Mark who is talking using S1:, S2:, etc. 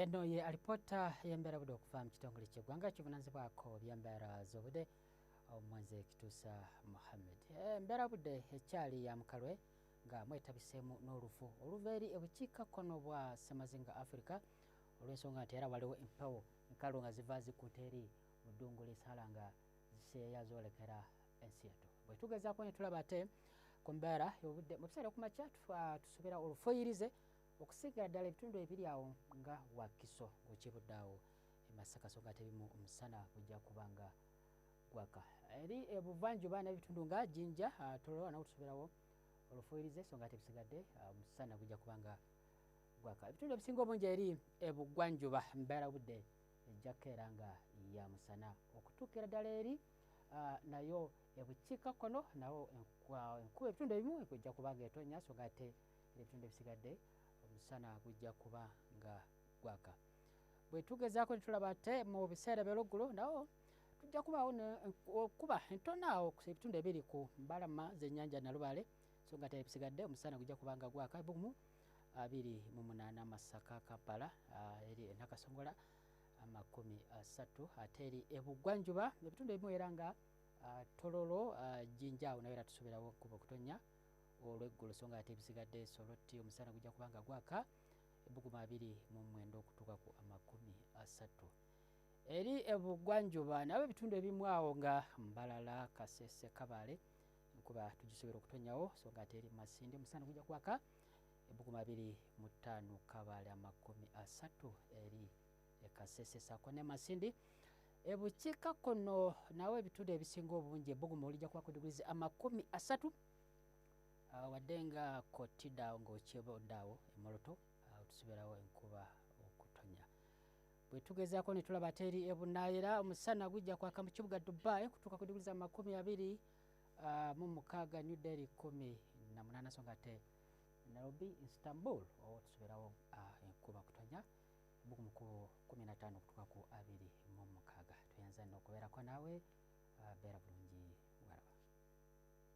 S1: eno ye alipota yembera bude okuva mu kitongole ky'eggwanga kivunaanyizibwako by'embeera z'obudde omwanze Kituusa Mohammed. Embeera budde ekyali ya mukalwe nga mwetabiseemu n'oluvu oluva eri obukiikakkono bwa Ssemazinga Africa olw'ensonga nti era waliwo empewo enkalu nga ziva zikkuta eri mu ddungu ly'Essahara nga ziseeya zoolekera ensi yattu. Bwe tugezaako ne tulaba ate ku mbeera y'obudde mu biseera okumakya tusuubira olufoyirize okusigira ddala ebitundu ebiri awo nga Wakiso ng'okibudde awo e Masaka so nga ate ebimu omusana gujja kuba nga gwaka. Eri ebuvanjuba n'ebitundu nga Jinja Tororo nawo tusuubirawo olufoyirize so nga ate bisigadde omusana gujja kuba nga gwaka. Ebitundu ebisinga obungi eri ebugwanjuba mbeera budde ejjako era nga ya musana okutuukira ddala eri nayo ebukiikakkono nawo enkuba ebitundu ebimu ekujja kuba nga etonnya so nga ate ebitundu ebisigadde omusana gujja kuba nga gwaka. Bwe tugezaako ne tulaba ate mu biseera by'olweggulo nawo tujja kubaawo okuba entono awo ku ebitundu ebiri ku mbalama z'ennyanja Nalubaale so nga ate ebisigadde omusana gujja kuba nga gwaka. Ebugumu 28 Masaka Kampala eri Nakasongola 30 ate eri ebugwanjuba ebitundu ebimu era nga Tororo Jinja awo nayo era tusuubirawo okuba okutonnya olw'eggulu so nga ate ebisigadde Soroti omusana gujja kuba nga gwaka. Ebugumu 29 okutuuka ku 30. Eri ebugwanjuba nabo ebitundu ebimu awo nga Mbalala Kasese Kabale enkuba tugisuubira okutonnyawo so nga ate eri Masindi omusana gujja gwaka. Ebugumu 25 Kabale 30 eri Kasese saako ne Masindi. Ebukiikakkono nawo ebitundu ebisinga obungi Ebugumu lijja kuba ku digurizi 30 wadde nga Kotida ng'okyebodde awo Emoroto tusuubirawo enkuba okutonya. Bwe tugezaako ne tulaba ate eri ebunaayira omusana gujja kwaka mu kibuga Dubai kutuuka ku digurizi 26 New Delhi 18 so nga ate Nairobi Istanbul tusuubirawo enkuba okutonya. Ebugumu ku 15 okutuuka ku 26. Tuyanza n'okubeerako naawe beera bulungi.